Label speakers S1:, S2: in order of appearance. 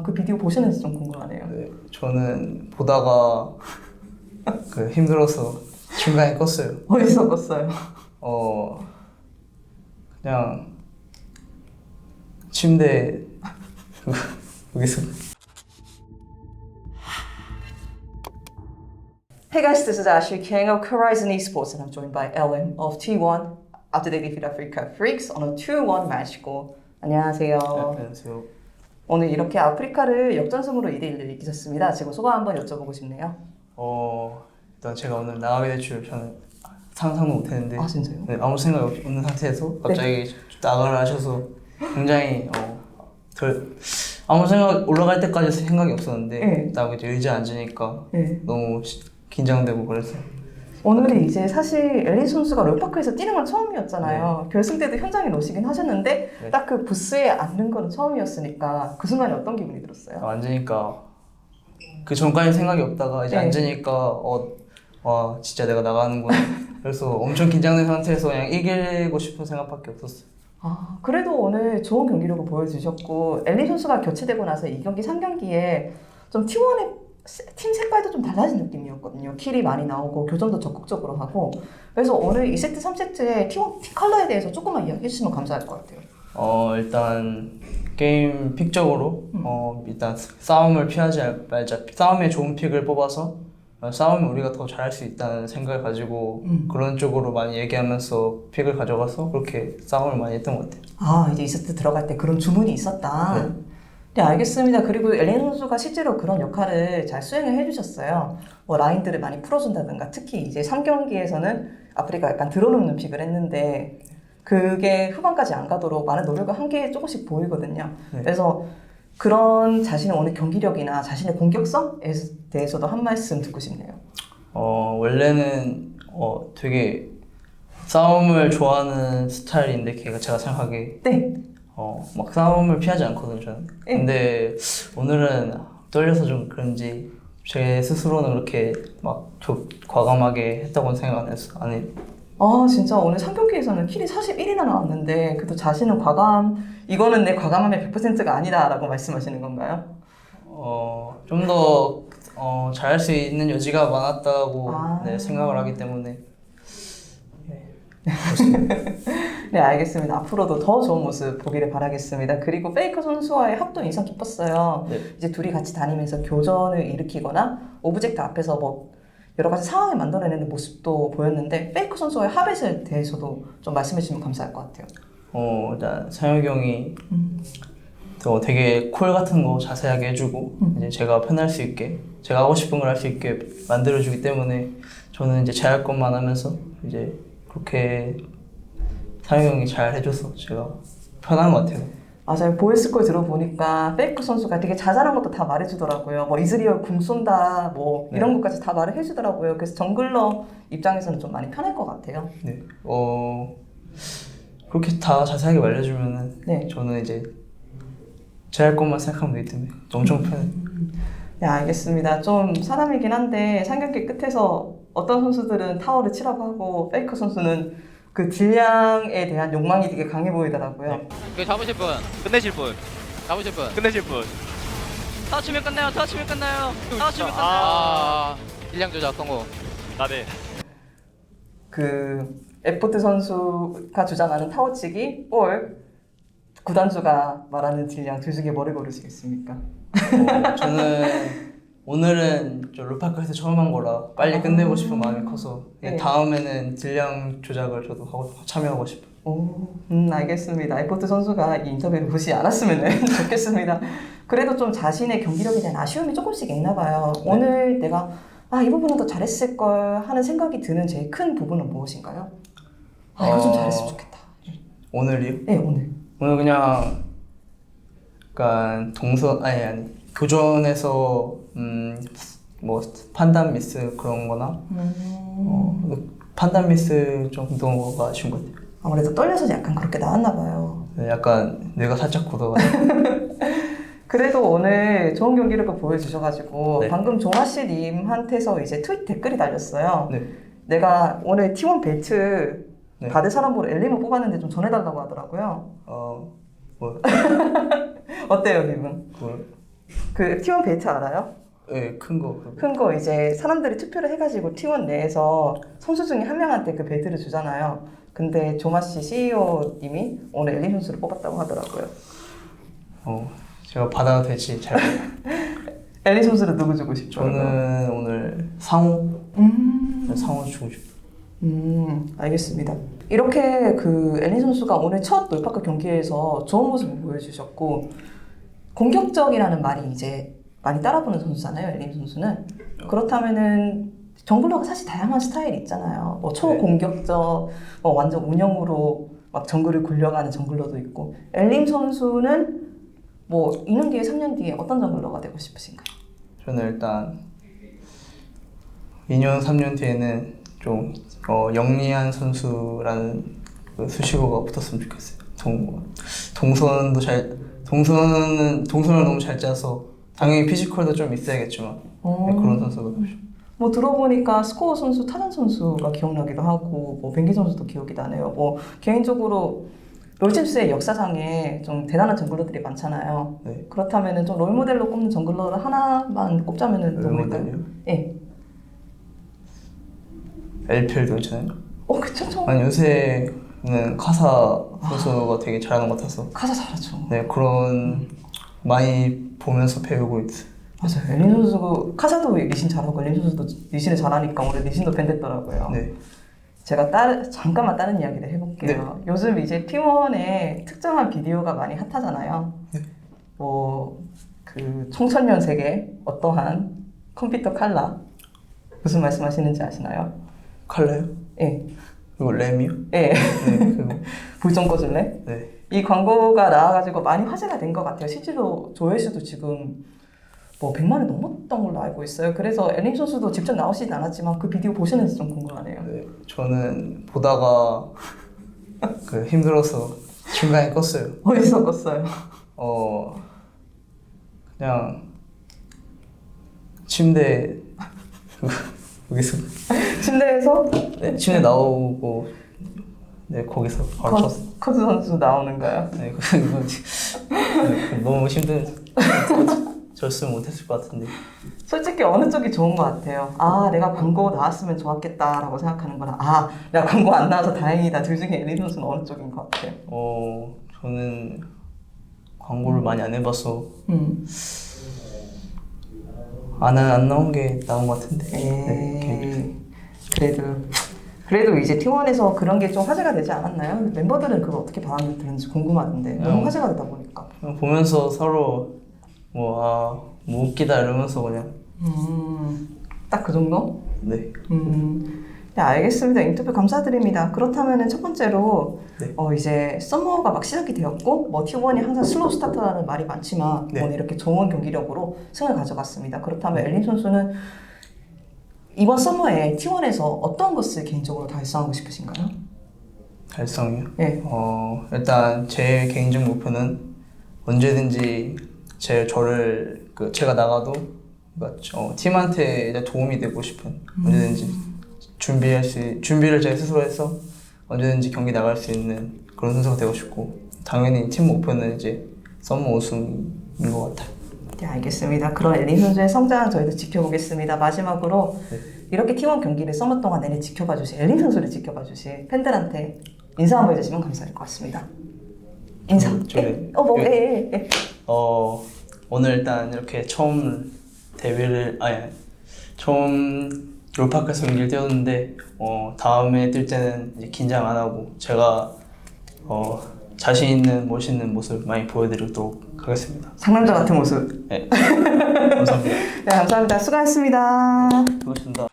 S1: 그 비디오 보시는지 좀 궁금하네요.
S2: 네, 저는 보다가 힘들어서 중간에 껐어요.
S1: 어디서 봤어요?
S2: 그냥 침대 여기서.
S1: Hey guys, this is Ashley King of Horizon Esports and I'm joined by Ellen of T1 Up-to-Date Defeat Africa Freaks on a 2-1 match score. 안녕하세요.
S2: 안녕하세요.
S1: 오늘 이렇게 아프리카를 역전승으로 2대1로 이기셨습니다. 지금 소감 한번 여쭤보고 싶네요.
S2: 일단 제가 오늘 나가게 될 줄 저는 상상도 못했는데.
S1: 아 진짜요?
S2: 네, 아무 생각 없는 상태에서 갑자기 나가라 하셔서 굉장히 아무 생각 올라갈 때까지 생각이 없었는데
S1: 네.
S2: 딱 이제 의자에 앉으니까
S1: 네.
S2: 너무 긴장되고 그랬어요.
S1: 오늘이 이제 사실 엘리 선수가 롤파크에서 뛰는 건 처음이었잖아요.
S2: 네.
S1: 결승 때도 현장에 오시긴 하셨는데
S2: 네.
S1: 딱 그 부스에 앉는 건 처음이었으니까 그 순간에 어떤 기분이 들었어요?
S2: 앉으니까 그 전까지 생각이 없다가 이제
S1: 네.
S2: 앉으니까 와 진짜 내가 나가는구나. 그래서 엄청 긴장된 상태에서 그냥 이기고 싶은 생각밖에 없었어요.
S1: 아, 그래도 오늘 좋은 경기력을 보여주셨고 엘리 선수가 교체되고 나서 2경기, 3경기에 좀 T1의 팀 색깔도 좀 달라진 느낌이었거든요. 킬이 많이 나오고 교전도 적극적으로 하고 그래서 오늘 2세트, 3세트의 T1 팀 컬러에 대해서 조금만 이야기해 주시면 감사할 것 같아요.
S2: 일단 게임 픽적으로 일단 싸움을 피하지 말자. 싸움에 좋은 픽을 뽑아서 싸움을 우리가 더 잘할 수 있다는 생각을 가지고 그런 쪽으로 많이 얘기하면서 픽을 가져가서 그렇게 싸움을 많이 했던 것 같아요.
S1: 아, 이제 2세트 들어갈 때 그런 주문이 있었다. 네, 알겠습니다. 그리고 엘리 선수가 실제로 그런 역할을 잘 수행을 해주셨어요. 뭐 라인들을 많이 풀어준다든가 특히 이제 3경기에서는 아프리카 약간 들어놓는 픽을 했는데 그게 후반까지 안 가도록 많은 노력을 한 게 조금씩 보이거든요.
S2: 네.
S1: 그래서 그런 자신의 오늘 경기력이나 자신의 공격성에 대해서도 한 말씀 듣고 싶네요.
S2: 원래는 되게 싸움을 좋아하는 스타일인데 제가 생각하기에
S1: 네.
S2: 막 싸움을 피하지 않거든요 저는.
S1: 네.
S2: 근데 오늘은 떨려서 좀 그런지 제 스스로는 그렇게 막 과감하게 했다고는 생각 안 해요.
S1: 아 진짜 오늘 3경기에서는 킬이 41이나 나왔는데 그래도 자신은 이거는 내 과감함의 100%가 아니다 라고 말씀하시는 건가요?
S2: 좀 더 잘할 수 있는 여지가 많았다고 네, 생각을 하기 때문에
S1: 네 알겠습니다. 앞으로도 더 좋은 모습 보기를 바라겠습니다. 그리고 페이커 선수와의 합도 인상 깊었어요.
S2: 네.
S1: 이제 둘이 같이 다니면서 교전을 일으키거나 오브젝트 앞에서 뭐 여러 가지 상황을 만들어내는 모습도 보였는데 페이커 선수와의 합에 대해서도 좀 말씀해 주시면 감사할 것 같아요.
S2: 일단 상혁이 형이 되게 콜 같은 거 자세하게 해주고 이제 제가 편할 수 있게 제가 하고 싶은 걸 할 수 있게 만들어주기 때문에 저는 이제 제 할 것만 하면서 이제 그렇게 상혁이 형이 잘 해줘서 제가 편한 것 같아요.
S1: 맞아요. 보이스콜 들어보니까 페이커 선수가 되게 자잘한 것도 다 말해주더라고요. 뭐 이즈리얼 궁 쏜다 뭐 이런 것까지 다 말을 해주더라고요. 그래서 정글러 입장에서는 좀 많이 편할 것 같아요.
S2: 네. 그렇게 다 자세하게 말해주면은
S1: 네.
S2: 저는 이제 제 할 것만 생각하면 되기 때문에 엄청 편해요.
S1: 네, 알겠습니다. 좀 사람이긴 한데 3경기 끝에서 어떤 선수들은 타워를 치라고 하고 페이커 선수는 그 딜량에 대한 욕망이 되게 강해 보이더라고요.
S2: 네.
S3: 이거 잡으실 분, 끝내실 분, 잡으실 분.
S4: 끝내실 분.
S3: 터치면 끝나요. 터치면 끝나요. 터치면 끝나요. 딜량 조작 성공.
S4: 나네.
S1: 그 에포트 선수가 주장하는 타워치기 올 구단주가 말하는 딜량 둘 중에 뭐를 고르시겠습니까?
S2: 저는 오늘은 롤파크에서 처음 한 거라 빨리 끝내고 싶은 마음이 커서
S1: 네.
S2: 다음에는 딜량 조작을 저도 참여하고 싶어요.
S1: 오, 알겠습니다. 에포트 선수가 이 인터뷰를 보지 않았으면 좋겠습니다. 그래도 좀 자신의 경기력에 대한 아쉬움이 조금씩 있나 봐요.
S2: 네.
S1: 오늘 내가 이 부분은 더 잘했을 걸 하는 생각이 드는 제일 큰 부분은 무엇인가요? 이거 좀 잘했으면 좋겠다.
S2: 오늘이요?
S1: 네, 오늘.
S2: 오늘 그냥 약간 교전에서 뭐 판단 미스 그런 거나 판단 미스 정도가 아쉬운 것 같아요.
S1: 아무래도 떨려서 약간 그렇게 나왔나 봐요.
S2: 네, 약간 뇌가 살짝 굳어가지고.
S1: 그래도 오늘 좋은 경기력을 보여주셔가지고
S2: 네.
S1: 방금 종아씨 님한테서 이제 트윗 댓글이 달렸어요.
S2: 네.
S1: 내가 오늘 T1 벨트
S2: 네.
S1: 받을 사람으로 엘리만 뽑았는데 좀 전해달라고 하더라고요.
S2: 뭐
S1: 어때요, 기분? 그 T1 벨트 알아요?
S2: 네, 큰 거.
S1: 큰 거 이제 사람들이 투표를 해가지고 T1 내에서 선수 중에 한 명한테 그 벨트를 주잖아요. 근데 조마씨 CEO님이 오늘 엘린 선수를 뽑았다고 하더라고요.
S2: 제가 받아도 될지 잘 모르겠어요.
S1: 엘린 선수를 누구 주고 싶어요?
S2: 저는 오늘 상호. 상호 주고 싶어요.
S1: 알겠습니다. 이렇게 그 엘린 선수가 오늘 첫 놀파크 경기에서 좋은 모습을 보여주셨고 공격적이라는 말이 이제 많이 따라붙는 선수잖아요, 엘린 선수는. 그렇다면은 정글러가 사실 다양한 스타일이 있잖아요. 뭐 초공격적, 뭐 완전 운영으로 막 정글을 굴려가는 정글러도 있고 엘린 선수는 뭐 2년 뒤에 3년 뒤에 어떤 정글러가 되고 싶으신가요?
S2: 저는 일단 2년, 3년 뒤에는 좀 영리한 선수라는 그 수식어가 붙었으면 좋겠어요. 동선을 너무 잘 짜서 당연히 피지컬도 좀 있어야겠지만 네, 그런 선수가 되고 싶어요.
S1: 뭐 들어보니까 스코어 선수, 타잔 선수가 기억나기도 하고 뭐 벤기 선수도 기억이 나네요. 뭐 개인적으로 롤챔스의 역사상에 좀 대단한 정글러들이 많잖아요.
S2: 네.
S1: 그렇다면은 좀 롤모델로 꼽는 정글러를 하나만 꼽자면은 누구일까요?
S2: 롤모델이요?
S1: 예.
S2: LPL도 괜찮아요?
S1: 그쵸.
S2: 아니 요새는 카사 선수가 되게 잘하는 것 같아서
S1: 카사 잘하죠.
S2: 네 그런 많이 보면서 배우고 있어요.
S1: 맞아요. 엘린 선수 카사도 리신 잘하고 엘린 선수도 리신을 잘하니까 오늘 리신도 밴 됐더라고요.
S2: 네.
S1: 제가 잠깐만 다른 이야기를 해볼게요. 요즘 이제 T1에 특정한 비디오가 많이 핫하잖아요.
S2: 네.
S1: 뭐 그 청천년 세계 어떠한 컴퓨터 칼라 무슨 말씀하시는지 아시나요?
S2: 칼라요?
S1: 예.
S2: 그리고 램이요?
S1: 예.
S2: 네. 그리고
S1: 불 좀 꺼줄래?
S2: 네.
S1: 이 광고가 나와가지고 많이 화제가 된 것 같아요. 실제로 조회수도 지금 뭐 100만이 넘었던 걸로 알고 있어요. 그래서 엘린 선수도 직접 나오시진 않았지만 그 비디오 보시는지 좀 궁금하네요.
S2: 네. 저는 보다가 그 힘들어서 중간에 껐어요.
S1: 어디서 껐어요?
S2: 그냥 침대 여기서
S1: 침대에서
S2: 네, 침대 나오고 네 거기서 바로 쳤어요.
S1: 커즈 선수 나오는가요?
S2: 네, 너무 힘든 졌으면 못했을 것 같은데.
S1: 솔직히 어느 쪽이 좋은 것 같아요. 아, 내가 광고 나왔으면 좋았겠다라고 생각하는 거랑 아, 내가 광고 안 나와서 다행이다. 둘 중에 엘린 선수는 어느 쪽인 것 같아요?
S2: 저는 광고를 많이 안 해봐서 안 나온 게 나온 것 같은데. 네,
S1: 그래도 이제 T1에서 그런 게 좀 화제가 되지 않았나요? 멤버들은 그걸 어떻게 받아들였는지 궁금하던데 너무 화제가 되다 보니까.
S2: 그냥 보면서 서로 뭐 웃기다 이러면서 그냥.
S1: 딱 그 정도?
S2: 네.
S1: 네, 알겠습니다. 인터뷰 감사드립니다. 그렇다면 첫 번째로
S2: 네.
S1: 이제 썸머가 막 시작이 되었고 뭐 T1이 항상 슬로우 스타트라는 말이 많지만
S2: 네.
S1: 오늘 이렇게 좋은 경기력으로 승을 가져갔습니다. 그렇다면 엘린 선수는 이번 썸머에 T1에서 어떤 것을 개인적으로 달성하고 싶으신가요?
S2: 달성이요?
S1: 네.
S2: 일단 제 개인적 목표는 언제든지 제가 나가도 그러니까 팀한테 이제 도움이 되고 싶은 언제든지 준비를 제 스스로 해서 언제든지 경기 나갈 수 있는 그런 선수가 되고 싶고 당연히 팀 목표는 이제 썸머 우승인 것 같아요.
S1: 네, 알겠습니다. 그런 엘린 선수의 성장 저희도 지켜보겠습니다. 마지막으로 이렇게 T1 경기를 썸머 동안 내내 지켜봐 주신 엘린 선수를 지켜봐 주신 팬들한테 인사 한번 해주시면 감사할 것 같습니다. 인사.
S2: 오늘 일단 이렇게 처음 롤파크에서 경기를 뛰었는데 다음에 뛸 때는 이제 긴장 안 하고 제가 자신 있는 멋있는 모습 많이 보여드리도록 하겠습니다.
S1: 상남자 같은 모습.
S2: 네. 감사합니다.
S1: 네, 감사합니다. 수고하셨습니다.
S2: 수고하셨습니다.